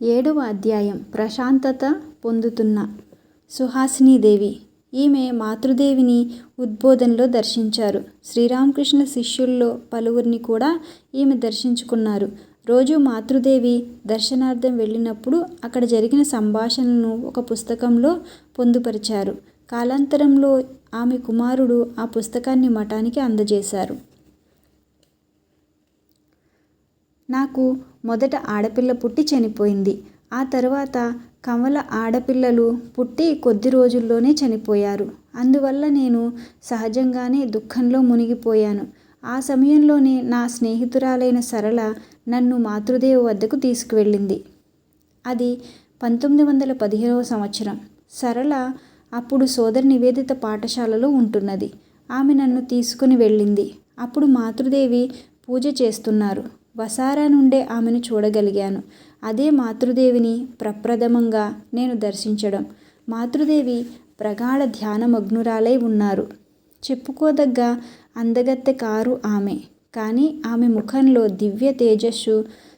7వ అధ్యాయం. ప్రశాంతత పొందుతున్న సుహాసినీదేవి. ఈమె మాతృదేవిని ఉద్బోధనలో దర్శించారు. శ్రీరామకృష్ణ శిష్యుల్లో పలువురిని కూడా ఈమె దర్శించుకున్నారు. రోజు మాతృదేవి దర్శనార్థం వెళ్ళినప్పుడు అక్కడ జరిగిన సంభాషణలను ఒక పుస్తకంలో పొందుపరిచారు. కాలాంతరంలో ఆమె కుమారుడు ఆ పుస్తకాన్ని మఠానికి అందజేశారు. నాకు మొదట ఆడపిల్ల పుట్టి చనిపోయింది. ఆ తర్వాత కమల ఆడపిల్లలు పుట్టి కొద్ది రోజుల్లోనే చనిపోయారు. అందువల్ల నేను సహజంగానే దుఃఖంలో మునిగిపోయాను. ఆ సమయంలోనే నా స్నేహితురాలైన సరళ నన్ను మాతృదేవి వద్దకు తీసుకువెళ్ళింది. అది 1915వ సంవత్సరం. సరళ అప్పుడు సోదరి నివేదిత పాఠశాలలో ఉంటున్నది. ఆమె నన్ను తీసుకుని వెళ్ళింది. అప్పుడు మాతృదేవి పూజ చేస్తున్నారు. వసారా నుండే ఆమెను చూడగలిగాను. అదే మాతృదేవిని ప్రప్రథమంగా నేను దర్శించడం. మాతృదేవి ప్రగాఢ ధ్యానమగ్నురాలై ఉన్నారు. చెప్పుకోదగ్గ అందగత్తె కారు ఆమె. కానీ ఆమె ముఖంలో దివ్య తేజస్సు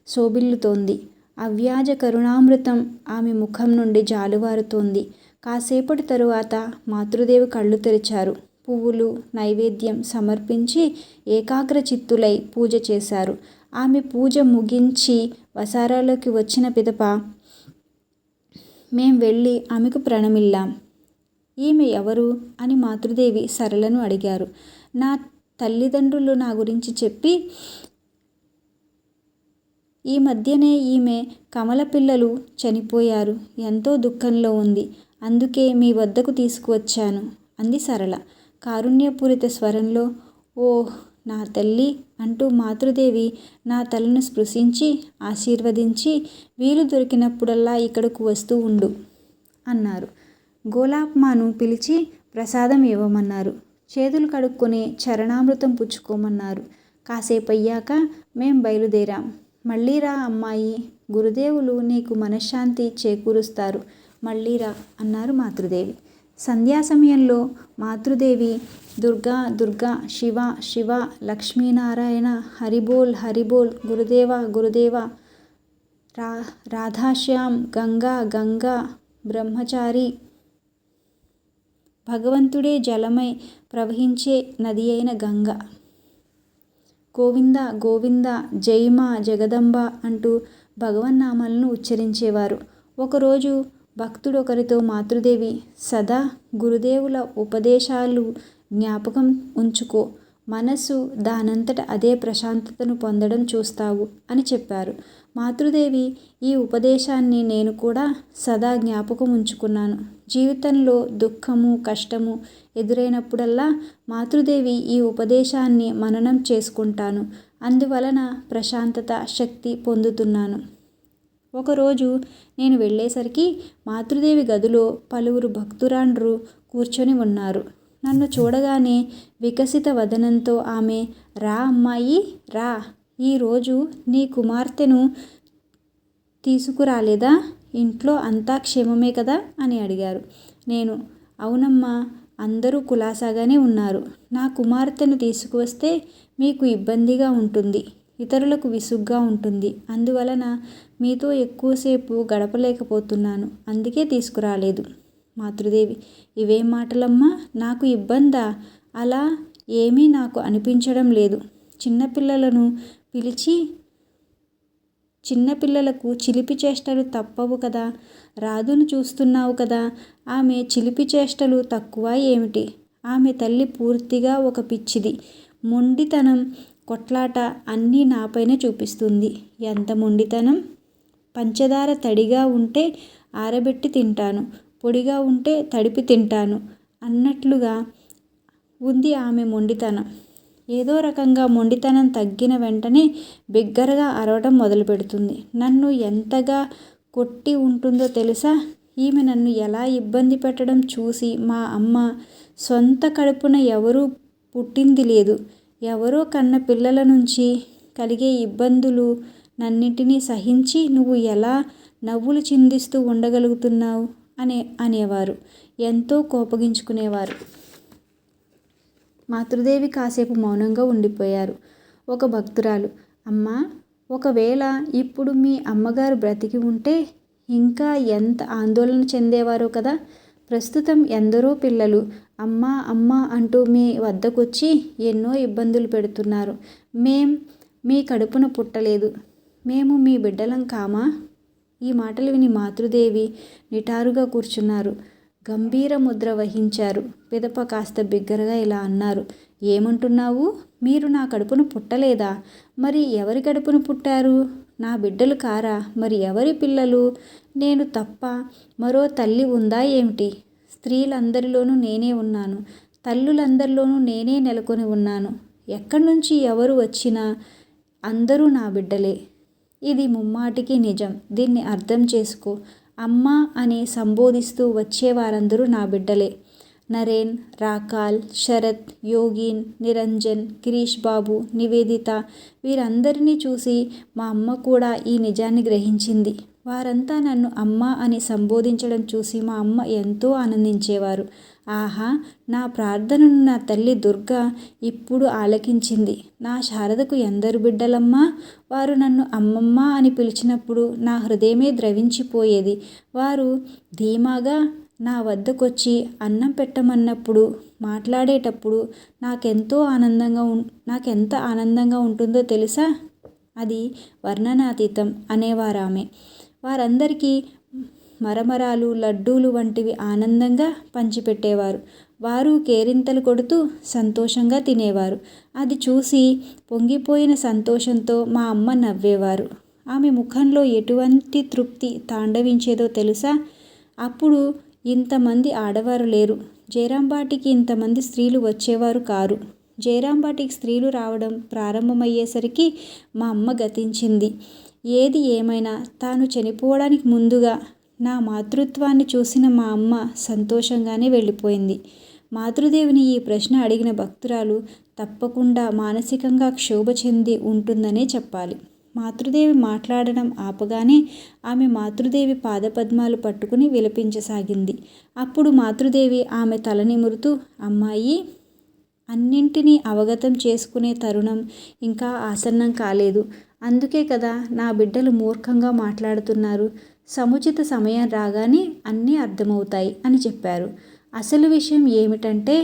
శోభిల్లుతోంది. అవ్యాజ కరుణామృతం ఆమె ముఖం నుండి జాలువారుతోంది. కాసేపటి తరువాత మాతృదేవి కళ్ళు తెరిచారు. పువ్వులు, నైవేద్యం సమర్పించి ఏకాగ్రచిత్తులై పూజ చేశారు. ఆమె పూజ ముగించి వసారాలోకి వచ్చిన పిదప మేం వెళ్ళి ఆమెకు ప్రణమిల్లాం. ఈమె ఎవరు అని మాతృదేవి సరళను అడిగారు. నా తల్లిదండ్రులు నా గురించి చెప్పి, ఈ మధ్యనే ఈమె కమల పిల్లలు చనిపోయారు. ఎంతో దుఃఖంలో ఉంది. అందుకే మీ వద్దకు తీసుకువచ్చాను అంది సరళ కారుణ్యపూరిత స్వరంలో. ఓహ్ నా తల్లి అంటూ మాతృదేవి నా తలను స్పృశించి ఆశీర్వదించి, వీలు దొరికినప్పుడల్లా ఇక్కడకు వస్తూ ఉండు అన్నారు. గోలాప్మాను పిలిచి ప్రసాదం ఇవ్వమన్నారు. చేతులు కడుక్కొని చరణామృతం పుచ్చుకోమన్నారు. కాసేపయ్యాక మేం బయలుదేరాం. మళ్ళీ రా అమ్మాయి, గురుదేవులు నీకు మనశ్శాంతి చేకూరుస్తారు, మళ్ళీ రా అన్నారు మాతృదేవి. సంధ్యా సమయంలో మాతృదేవి దుర్గా దుర్గా, శివ శివ, లక్ష్మీనారాయణ, హరిబోల్ హరిబోల్, గురుదేవ గురుదేవ, రాధాశ్యామ్, గంగా గంగా, బ్రహ్మచారి, భగవంతుడే జలమై ప్రవహించే నది అయిన గంగ, గోవింద గోవింద, జైమా జగదంబ అంటూ భగవన్నామాలను ఉచ్చరించేవారు. ఒకరోజు భక్తుడొకరితో మాతృదేవి, సదా గురుదేవుల ఉపదేశాలు జ్ఞాపకం ఉంచుకో, మనసు దానంతట అదే ప్రశాంతతను పొందడం చూస్తావు అని చెప్పారు. మాతృదేవి ఈ ఉపదేశాన్ని నేను కూడా సదా జ్ఞాపకం ఉంచుకున్నాను. జీవితంలో దుఃఖము, కష్టము ఎదురైనప్పుడల్లా మాతృదేవి ఈ ఉపదేశాన్ని మననం చేసుకుంటాను. అందువలన ప్రశాంతత, శక్తి పొందుతున్నాను. ఒకరోజు నేను వెళ్ళేసరికి మాతృదేవి గదిలో పలువురు భక్తురాండ్రు కూర్చొని ఉన్నారు. నన్ను చూడగానే వికసిత వదనంతో ఆమె, రా అమ్మాయి రా, ఈరోజు నీ కుమార్తెను తీసుకురాలేదా? ఇంట్లో అంతా క్షేమమే కదా అని అడిగారు. నేను, అవునమ్మా, అందరూ కులాసాగానే ఉన్నారు. నా కుమార్తెను తీసుకువస్తే మీకు ఇబ్బందిగా ఉంటుంది, ఇతరులకు విసుగ్గా ఉంటుంది. అందువలన మీతో ఎక్కువసేపు గడపలేకపోతున్నాను. అందుకే తీసుకురాలేదు. మాతృదేవి, ఇవేం మాటలమ్మా, నాకు ఇబ్బందా? అలా ఏమీ నాకు అనిపించడం లేదు. చిన్నపిల్లలకు చిలిపి చేష్టలు తప్పవు కదా. రాధును చూస్తున్నావు కదా, ఆమె చిలిపి చేష్టలు తక్కువ ఏమిటి? ఆమె తల్లి పూర్తిగా ఒక పిచ్చిది. మొండితనం, కొట్లాట అన్నీ నాపైనే చూపిస్తుంది. ఎంత మొండితనం! పంచదార తడిగా ఉంటే ఆరబెట్టి తింటాను, పొడిగా ఉంటే తడిపి తింటాను అన్నట్లుగా ఉంది ఆమె మొండితనం. ఏదో రకంగా మొండితనం తగ్గిన వెంటనే బిగ్గరగా అరవడం మొదలుపెడుతుంది. నన్ను ఎంతగా కొట్టి ఉంటుందో తెలుసా? ఈమె నన్ను ఎలా ఇబ్బంది పెట్టడం చూసి మా అమ్మ, సొంత కడుపున ఎవరూ పుట్టింది లేదు, ఎవరో కన్న పిల్లల నుంచి కలిగే ఇబ్బందులు నన్నింటినీ సహించి నువ్వు ఎలా నవ్వులు చిందిస్తూ ఉండగలుగుతున్నావు అనేవారు. ఎంతో కోపగించుకునేవారు. మాతృదేవి కాసేపు మౌనంగా ఉండిపోయారు. ఒక భక్తురాలు, అమ్మా, ఒకవేళ ఇప్పుడు మీ అమ్మగారు బ్రతికి ఉంటే ఇంకా ఎంత ఆందోళన చెందేవారో కదా. ప్రస్తుతం ఎందరో పిల్లలు అమ్మా అమ్మా అంటూ మీ వద్దకొచ్చి ఎన్నో ఇబ్బందులు పెడుతున్నారు. మీ కడుపున పుట్టలేదు, మేము మీ బిడ్డలం కామా? ఈ మాటలు విని మాతృదేవి నిటారుగా కూర్చున్నారు. గంభీర ముద్ర వహించారు. పిదప కాస్త బిగ్గరగా ఇలా అన్నారు. ఏమంటున్నావు? మీరు నా కడుపున పుట్టలేదా? మరి ఎవరి కడుపున పుట్టారు? నా బిడ్డలు కారా? మరి ఎవరి పిల్లలు? నేను తప్ప మరో తల్లి ఉందా ఏమిటి? స్త్రీలందరిలోనూ నేనే ఉన్నాను, తల్లులందరిలోనూ నేనే నెలకొని ఉన్నాను. ఎక్కడి నుంచి ఎవరు వచ్చినా అందరూ నా బిడ్డలే. ఇది ముమ్మాటికి నిజం. దీన్ని అర్థం చేసుకో. అమ్మ అని సంబోధిస్తూ వచ్చేవారందరూ నా బిడ్డలే. నరేన్, రాకాల్, శరత్, యోగిన్, నిరంజన్, గిరీష్ బాబు, నివేదిత వీరందరినీ చూసి మా అమ్మ కూడా ఈ నిజాన్ని గ్రహించింది. వారంతా నన్ను అమ్మ అని సంబోధించడం చూసి మా అమ్మ ఎంతో ఆనందించేవారు. ఆహా, నా ప్రార్థనను నా తల్లి దుర్గా ఇప్పుడు ఆలకించింది. నా శారదకు ఎందరు బిడ్డలమ్మా? వారు నన్ను అమ్మమ్మ అని పిలిచినప్పుడు నా హృదయమే ద్రవించిపోయేది. వారు ధీమాగా నా వద్దకొచ్చి అన్నం పెట్టమన్నప్పుడు, మాట్లాడేటప్పుడు నాకెంత ఆనందంగా ఉంటుందో తెలుసా? అది వర్ణనాతీతం అనేవారామె. వారందరికీ మరమరాలు, లడ్డూలు వంటివి ఆనందంగా పంచిపెట్టేవారు. వారు కేరింతలు కొడుతూ సంతోషంగా తినేవారు. అది చూసి పొంగిపోయిన సంతోషంతో మా అమ్మ నవ్వేవారు. ఆమె ముఖంలో ఎటువంటి తృప్తి తాండవించేదో తెలుసా? అప్పుడు ఇంతమంది ఆడవారు లేరు. జయరాంబాటికి ఇంతమంది స్త్రీలు వచ్చేవారు కారు. జయరాంబాటికి స్త్రీలు రావడం ప్రారంభమయ్యేసరికి మా అమ్మ గతించింది. ఏది ఏమైనా తాను చనిపోవడానికి ముందుగా నా మాతృత్వాన్ని చూసిన మా అమ్మ సంతోషంగానే వెళ్ళిపోయింది. మాతృదేవిని ఈ ప్రశ్న అడిగిన భక్తురాలు తప్పకుండా మానసికంగా క్షోభ చెంది ఉంటుందనే చెప్పాలి. మాతృదేవి మాట్లాడడం ఆపగానే ఆమె మాతృదేవి పాదపద్మాలు పట్టుకుని విలపించసాగింది. అప్పుడు మాతృదేవి ఆమె తల నిమురుతూ, అమ్మాయి, అన్నింటినీ అవగతం చేసుకునే తరుణం ఇంకా ఆసన్నం కాలేదు. అందుకే కదా నా బిడ్డలు మూర్ఖంగా మాట్లాడుతున్నారు. సముచిత సమయం రాగానే అన్నీ అర్థమవుతాయి అని చెప్పారు. అసలు విషయం ఏమిటంటే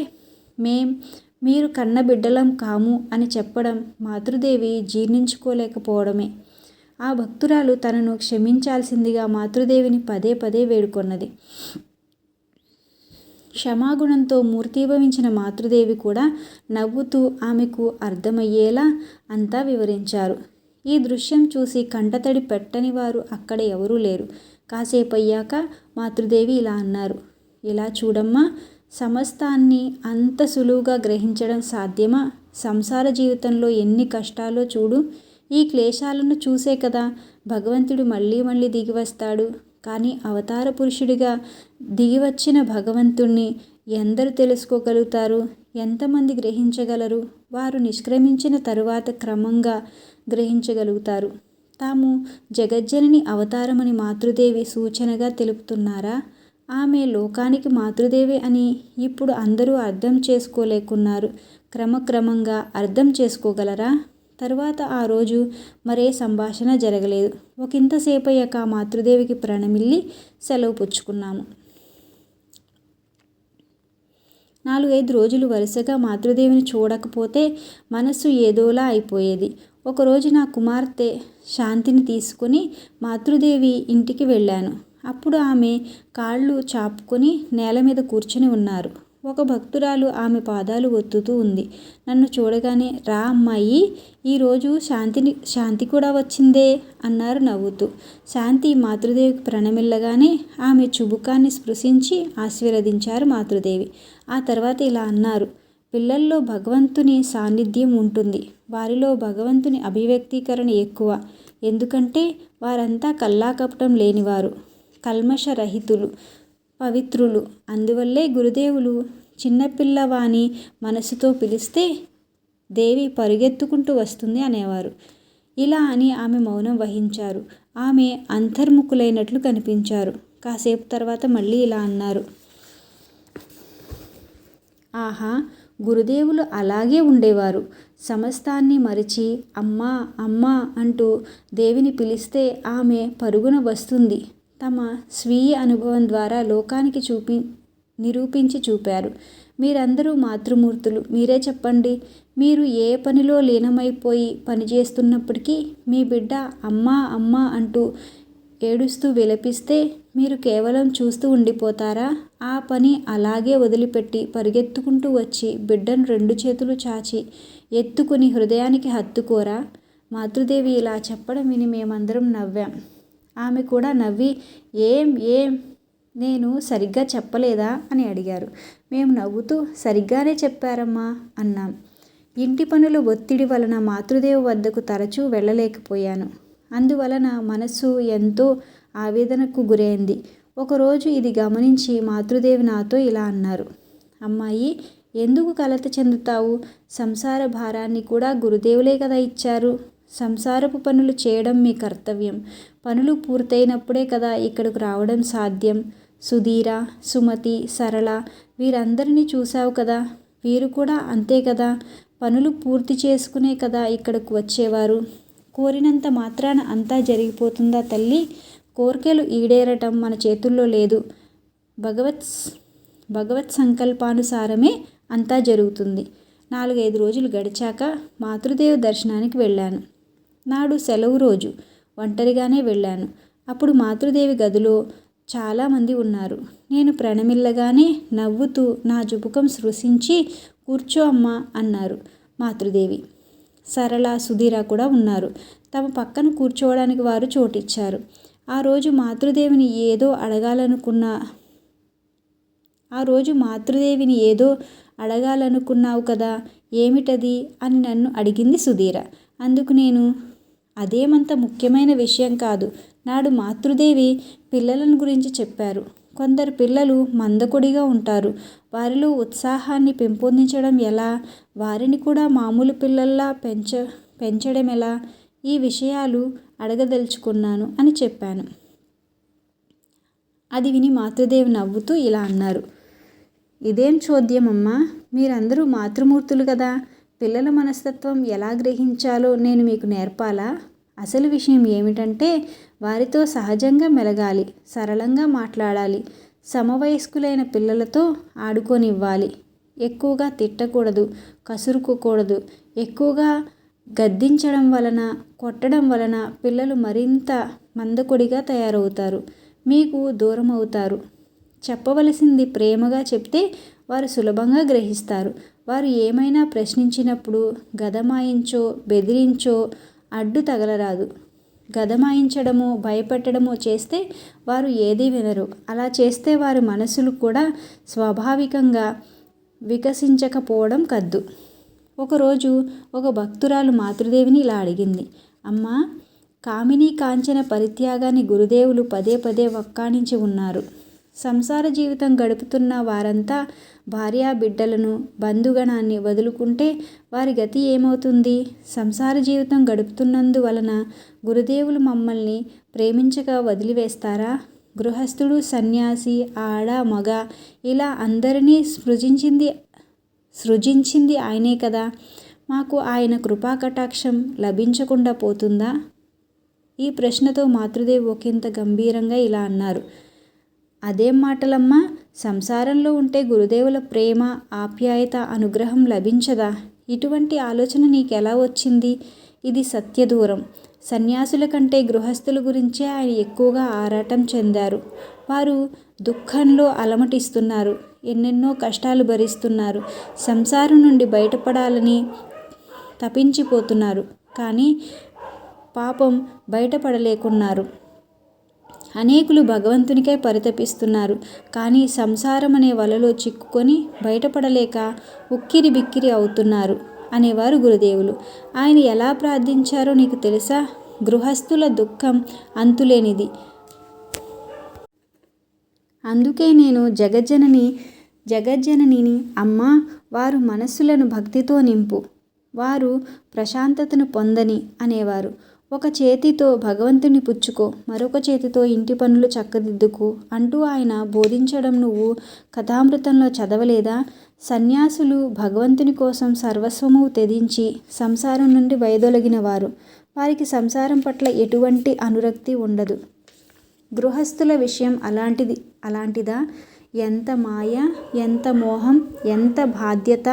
మీరు కన్న బిడ్డలం కాము అని చెప్పడం మాతృదేవి జీర్ణించుకోలేకపోవడమే. ఆ భక్తురాలు తనను క్షమించాల్సిందిగా మాతృదేవిని పదే పదే వేడుకొన్నది. క్షమాగుణంతో మూర్తీభవించిన మాతృదేవి కూడా నవ్వుతూ ఆమెకు అర్థమయ్యేలా అంతా వివరించారు. ఈ దృశ్యం చూసి కంటతడి పెట్టని వారు అక్కడ ఎవరూ లేరు. కాసేపయ్యాక మాతృదేవి ఇలా అన్నారు. ఇలా చూడమ్మా, సమస్తాన్ని అంత సులువుగా గ్రహించడం సాధ్యమా? సంసార జీవితంలో ఎన్ని కష్టాలో చూడు. ఈ క్లేశాలను చూసే కదా భగవంతుడు మళ్ళీ మళ్ళీ దిగివస్తాడు. కానీ అవతార పురుషుడిగా దిగివచ్చిన భగవంతుణ్ణి ఎందరు తెలుసుకోగలుగుతారు? ఎంతమంది గ్రహించగలరు? వారు నిష్క్రమించిన తరువాత క్రమంగా గ్రహించగలుగుతారు. తాము జగజ్జనని అవతారమని మాతృదేవి సూచనగా తెలుపుతున్నారా? ఆమె లోకానికి మాతృదేవి అని ఇప్పుడు అందరూ అర్థం చేసుకోలేకున్నారు. క్రమక్రమంగా అర్థం చేసుకోగలరా? తరువాత ఆ రోజు మరే సంభాషణ జరగలేదు. ఒకంతసేపయ్యాక మాతృదేవికి ప్రణమిల్లి సెలవు పుచ్చుకున్నాము. 4-5 రోజులు వరుసగా మాతృదేవిని చూడకపోతే మనస్సు ఏదోలా అయిపోయేది. ఒకరోజు నా కుమార్తె శాంతిని తీసుకుని మాతృదేవి ఇంటికి వెళ్ళాను. అప్పుడు ఆమె కాళ్ళు చాపుకొని నేల మీద కూర్చుని ఉన్నారు. ఒక భక్తురాలు ఆమె పాదాలు ఒత్తుతూ ఉంది. నన్ను చూడగానే, రా అమ్మాయి, ఈరోజు శాంతి కూడా వచ్చిందే అన్నారు నవ్వుతూ. శాంతి మాతృదేవికి ప్రణమిల్లగానే ఆమె చుబుకాన్ని స్పృశించి ఆశీర్వదించారు మాతృదేవి. ఆ తర్వాత ఇలా అన్నారు. పిల్లల్లో భగవంతుని సాన్నిధ్యం ఉంటుంది. వారిలో భగవంతుని అభివ్యక్తీకరణ ఎక్కువ. ఎందుకంటే వారంతా కల్లాకపటం లేనివారు, కల్మషరహితులు, పవిత్రులు. అందువల్లే గురుదేవులు చిన్నపిల్లవాని మనసుతో పిలిస్తే దేవి పరుగెత్తుకుంటూ వస్తుంది అనేవారు. ఇలా అని ఆమె మౌనం వహించారు. ఆమె అంతర్ముఖులైనట్లు కనిపించారు. కాసేపు తర్వాత మళ్ళీ ఇలా అన్నారు. ఆహా, గురుదేవులు అలాగే ఉండేవారు. సమస్తాన్ని మరిచి అమ్మా అమ్మా అంటూ దేవిని పిలిస్తే ఆమె పరుగున వస్తుంది. తమ స్వీయ అనుభవం ద్వారా లోకానికి నిరూపించి చూపారు. మీరందరూ మాతృమూర్తులు. మీరే చెప్పండి. మీరు ఏ పనిలో లీనమైపోయి పనిచేస్తున్నప్పటికీ మీ బిడ్డ అమ్మా అమ్మా అంటూ ఏడుస్తూ విలపిస్తే మీరు కేవలం చూస్తూ ఉండిపోతారా? ఆ పని అలాగే వదిలిపెట్టి పరిగెత్తుకుంటూ వచ్చి బిడ్డను 2 చేతులు చాచి ఎత్తుకుని హృదయానికి హత్తుకోరా? మాతృదేవి ఇలా చెప్పడం విని మేమందరం నవ్వాం. ఆమె కూడా నవ్వి ఏం నేను సరిగ్గా చెప్పలేదా అని అడిగారు. మేము నవ్వుతూ సరిగ్గానే చెప్పారమ్మా అన్నాం. ఇంటి పనుల ఒత్తిడి వలన మాతృదేవి వద్దకు తరచూ వెళ్ళలేకపోయాను. అందువలన మనస్సు ఎంతో ఆవేదనకు గురైంది. ఒకరోజు ఇది గమనించి మాతృదేవి నాతో ఇలా అన్నారు. అమ్మాయి, ఎందుకు కలత చెందుతావు? సంసార భారాన్ని కూడా గురుదేవులే కదా ఇచ్చారు. సంసారపు పనులు చేయడం మీ కర్తవ్యం. పనులు పూర్తయినప్పుడే కదా ఇక్కడకు రావడం సాధ్యం. సుధీర, సుమతి, సరళ వీరందరినీ చూశావు కదా. వీరు కూడా అంతే కదా. పనులు పూర్తి చేసుకునే కదా ఇక్కడకు వచ్చేవారు. కోరినంత మాత్రాన అంతా జరిగిపోతుందా తల్లి? కోరికలు ఈడేరటం మన చేతుల్లో లేదు. భగవత్ సంకల్పానుసారమే అంతా జరుగుతుంది. 4-5 రోజులు గడిచాక మాతృదేవి దర్శనానికి వెళ్ళాను. నాడు సెలవు రోజు. ఒంటరిగానే వెళ్ళాను. అప్పుడు మాతృదేవి గదిలో చాలామంది ఉన్నారు. నేను ప్రణమిల్లగానే నవ్వుతూ నా జుబుకం స్పృశించి కూర్చో అమ్మా అన్నారు మాతృదేవి. సరళ, సుధీర కూడా ఉన్నారు. తమ పక్కన కూర్చోవడానికి వారు చోటిచ్చారు. ఆ రోజు మాతృదేవిని ఏదో అడగాలనుకున్నావు కదా, ఏమిటది అని నన్ను అడిగింది సుధీర. అందుకు నేను అదేమంత ముఖ్యమైన విషయం కాదు. నాడు మాతృదేవి పిల్లలను గురించి చెప్పారు. కొందరు పిల్లలు మందకొడిగా ఉంటారు. వారిలో ఉత్సాహాన్ని పెంపొందించడం ఎలా? వారిని కూడా మామూలు పిల్లల్లా పెంచడం ఎలా? ఈ విషయాలు అడగదలుచుకున్నాను అని చెప్పాను. అది విని మాతృదేవి నవ్వుతూ ఇలా అన్నారు. ఇదేం చోద్యమమ్మా, మీరందరూ మాతృమూర్తులు కదా. పిల్లల మనస్తత్వం ఎలా గ్రహించాలో నేను మీకు నేర్పాలా? అసలు విషయం ఏమిటంటే వారితో సహజంగా మెలగాలి, సరళంగా మాట్లాడాలి, సమవయస్కులైన పిల్లలతో ఆడుకోనివ్వాలి. ఎక్కువగా తిట్టకూడదు, కసురుకోకూడదు. ఎక్కువగా గద్దించడం వలన, కొట్టడం వలన పిల్లలు మరింత మందకొడిగా తయారవుతారు, మీకు దూరం అవుతారు. చెప్పవలసింది ప్రేమగా చెప్తే వారు సులభంగా గ్రహిస్తారు. వారు ఏమైనా ప్రశ్నించినప్పుడు గదమాయించో బెదిరించో అడ్డు తగలరాదు. గదమాయించడమో భయపెట్టడమో చేస్తే వారు ఏదీ వినరు. అలా చేస్తే వారి మనసులు కూడా స్వాభావికంగా వికసించకపోవడం కద్దు. ఒకరోజు ఒక భక్తురాలు మాతృదేవిని ఇలా అడిగింది. అమ్మా, కామినీ కాంచన పరిత్యాగాన్ని గురుదేవులు పదే పదే వక్కాణించి ఉన్నారు. సంసార జీవితం గడుపుతున్న వారంతా భార్యా బిడ్డలను, బంధుగణాన్ని వదులుకుంటే వారి గతి ఏమవుతుంది? సంసార జీవితం గడుపుతున్నందువలన గురుదేవులు మమ్మల్ని ప్రేమించక వదిలివేస్తారా? గృహస్థుడు, సన్యాసి, ఆడ, మగ ఇలా అందరినీ సృజించింది ఆయనే కదా. మాకు ఆయన కృపాకటాక్షం లభించకుండా పోతుందా? ఈ ప్రశ్నతో మాతృదేవి ఒకంత గంభీరంగా ఇలా అన్నారు. అదేం మాటలమ్మా, సంసారంలో ఉంటే గురుదేవుల ప్రేమ, ఆప్యాయత, అనుగ్రహం లభించదా? ఇటువంటి ఆలోచన నీకెలా వచ్చింది? ఇది సత్యదూరం. సన్యాసుల కంటే గృహస్థుల గురించే ఆయన ఎక్కువగా ఆరాటం చెందారు. వారు దుఃఖంలో అలమటిస్తున్నారు, ఎన్నెన్నో కష్టాలు భరిస్తున్నారు, సంసారం నుండి బయటపడాలని తపించిపోతున్నారు. కానీ పాపం బయటపడలేకున్నారు. అనేకులు భగవంతునికై పరితపిస్తున్నారు. కానీ సంసారం అనే వలలో చిక్కుకొని బయటపడలేక ఉక్కిరి బిక్కిరి అవుతున్నారు అనేవారు గురుదేవులు. ఆయన ఎలా ప్రార్థించారో నీకు తెలుసా? గృహస్థుల దుఃఖం అంతులేనిది. అందుకే నేను జగజ్జననిని అమ్మా, వారు మనస్సులను భక్తితో నింపు, వారు ప్రశాంతతను పొందని అనేవారు. ఒక చేతితో భగవంతుని పుచ్చుకో, మరొక చేతితో ఇంటి పనులు చక్కదిద్దుకో అంటూ ఆయన బోధించడం నువ్వు కథామృతంలో చదవలేదా? సన్యాసులు భగవంతుని కోసం సర్వస్వము త్యజించి సంసారం నుండి వైదొలగిన వారు. వారికి సంసారం పట్ల ఎటువంటి అనురక్తి ఉండదు. గృహస్థుల విషయం అలాంటిదా? ఎంత మాయ, ఎంత మోహం, ఎంత బాధ్యత,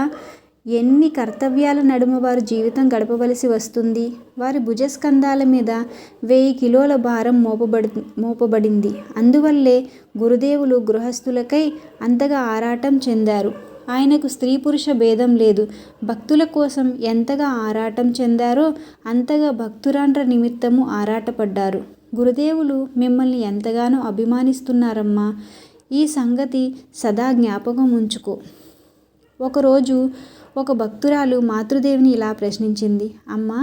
ఎన్ని కర్తవ్యాల నడుమ వారు జీవితం గడపవలసి వస్తుంది. వారి భుజస్కంధాల మీద 1000 కిలోల భారం మోపబడింది. అందువల్లే గురుదేవులు గృహస్థులకై అంతగా ఆరాటం చెందారు. ఆయనకు స్త్రీ పురుష భేదం లేదు. భక్తుల కోసం ఎంతగా ఆరాటం చెందారో అంతగా భక్తురాండ్ర నిమిత్తము ఆరాటపడ్డారు. గురుదేవులు మిమ్మల్ని ఎంతగానో అభిమానిస్తున్నారమ్మా. ఈ సంగతి సదా జ్ఞాపకం ఉంచుకో. ఒకరోజు ఒక భక్తురాలు మాతృదేవిని ఇలా ప్రశ్నించింది. అమ్మా,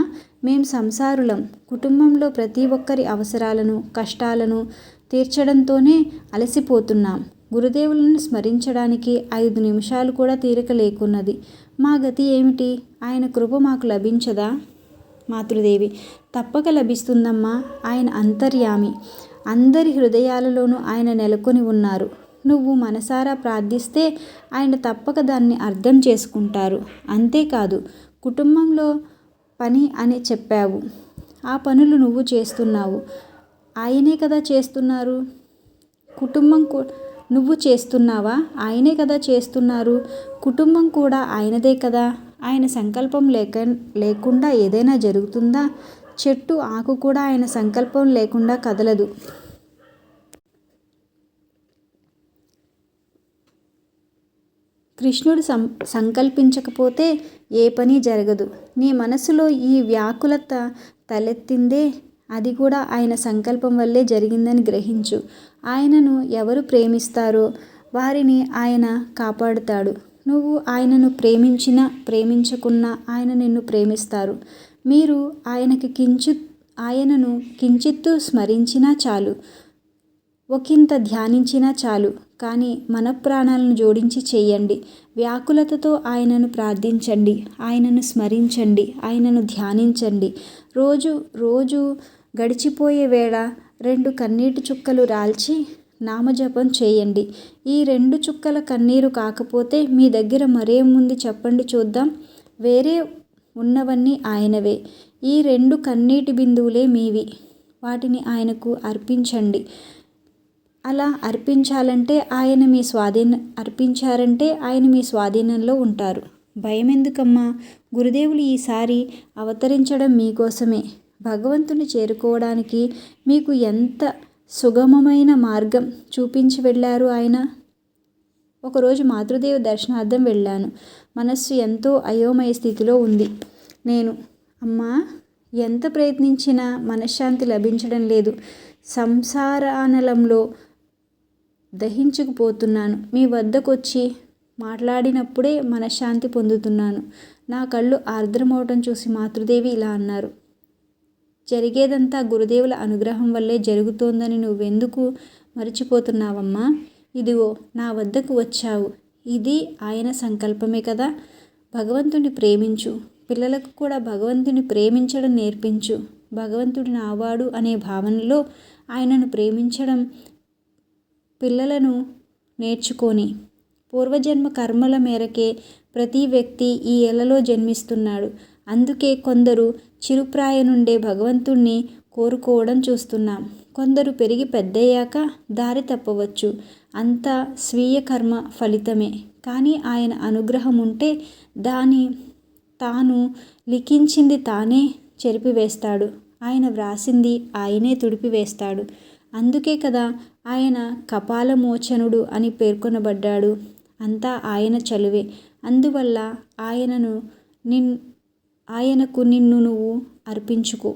మేం సంసారులం. కుటుంబంలో ప్రతి ఒక్కరి అవసరాలను, కష్టాలను తీర్చడంతోనే అలసిపోతున్నాం. గురుదేవులను స్మరించడానికి 5 నిమిషాలు కూడా తీరిక లేకున్నది. మా గతి ఏమిటి? ఆయన కృప మాకు లభించదా? మాతృదేవి: తప్పక లభిస్తుందమ్మా. ఆయన అంతర్యామి. అందరి హృదయాలలోనూ ఆయన నెలకొని ఉన్నారు. నువ్వు మనసారా ప్రార్థిస్తే ఆయన తప్పక దాన్ని అర్థం చేసుకుంటారు. అంతేకాదు, కుటుంబంలో పని అని చెప్పావు. ఆ పనులు నువ్వు చేస్తున్నావు. ఆయనే కదా చేస్తున్నారు. నువ్వు చేస్తున్నావా? ఆయనే కదా చేస్తున్నారు. కుటుంబం కూడా ఆయనదే కదా. ఆయన సంకల్పం లేకుండా ఏదైనా జరుగుతుందా? చెట్టు ఆకు కూడా ఆయన సంకల్పం లేకుండా కదలదు. కృష్ణుడు సంకల్పించకపోతే ఏ పని జరగదు. నీ మనసులో ఈ వ్యాకులత తలెత్తిందే, అది కూడా ఆయన సంకల్పం వల్లే జరిగిందని గ్రహించు. ఆయనను ఎవరు ప్రేమిస్తారో వారిని ఆయన కాపాడుతాడు. నువ్వు ఆయనను ప్రేమించినా ప్రేమించకున్నా ఆయన నిన్ను ప్రేమిస్తారు. మీరు ఆయనను కించిత్తు స్మరించినా చాలు, ఒకంత ధ్యానించినా చాలు. కానీ మన ప్రాణాలను జోడించి చేయండి. వ్యాకులతతో ఆయనను ప్రార్థించండి, ఆయనను స్మరించండి, ఆయనను ధ్యానించండి. రోజు గడిచిపోయే వేళ 2 కన్నీటి చుక్కలు రాల్చి నామజపం చేయండి. ఈ 2 చుక్కల కన్నీరు కాకపోతే మీ దగ్గర మరేముంది చెప్పండి చూద్దాం. వేరే ఉన్నవన్నీ ఆయనవే. ఈ 2 కన్నీటి బిందువులే మీవి. వాటిని ఆయనకు అర్పించండి. అలా అర్పించారంటే ఆయన మీ స్వాధీనంలో ఉంటారు. భయం ఎందుకమ్మా? గురుదేవులు ఈసారి అవతరించడం మీకోసమే. భగవంతుని చేరుకోవడానికి మీకు ఎంత సుగమమైన మార్గం చూపించి వెళ్ళారు ఆయన. ఒకరోజు మాతృదేవి దర్శనార్థం వెళ్ళాను. మనస్సు ఎంతో అయోమయ స్థితిలో ఉంది. నేను, అమ్మా, ఎంత ప్రయత్నించినా మనశ్శాంతి లభించడం లేదు. సంసారానలంలో దహించుకుపోతున్నాను. మీ వద్దకొచ్చి మాట్లాడినప్పుడే మనశ్శాంతి పొందుతున్నాను. నా కళ్ళు ఆర్ద్రమవటం చూసి మాతృదేవి ఇలా అన్నారు. జరిగేదంతా గురుదేవుల అనుగ్రహం వల్లే జరుగుతోందని నువ్వెందుకు మర్చిపోతున్నావమ్మా? ఇదిగో నా వద్దకు వచ్చావు. ఇది ఆయన సంకల్పమే కదా. భగవంతుని ప్రేమించు. పిల్లలకు కూడా భగవంతుని ప్రేమించడం నేర్పించు. భగవంతుడు నావాడు అనే భావనలో ఆయనను ప్రేమించడం పిల్లలను నేర్చుకొని, పూర్వజన్మ కర్మల మేరకే ప్రతి వ్యక్తి ఈ ఎలలో జన్మిస్తున్నాడు. అందుకే కొందరు చిరుప్రాయ నుండే భగవంతుణ్ణి కోరుకోవడం చూస్తున్నాం. కొందరు పెరిగి పెద్దయ్యాక దారి తప్పవచ్చు. అంతా స్వీయ కర్మ ఫలితమే. కానీ ఆయన అనుగ్రహం ఉంటే తాను లిఖించింది తానే చెరిపివేస్తాడు. ఆయన వ్రాసింది ఆయనే తుడిపివేస్తాడు. అందుకే కదా ఆయన కపాలమోచనుడు అని పేర్కొనబడ్డాడు. అంతా ఆయన చలువే. అందువల్ల ఆయనకు నిన్ను నువ్వు అర్పించుకో.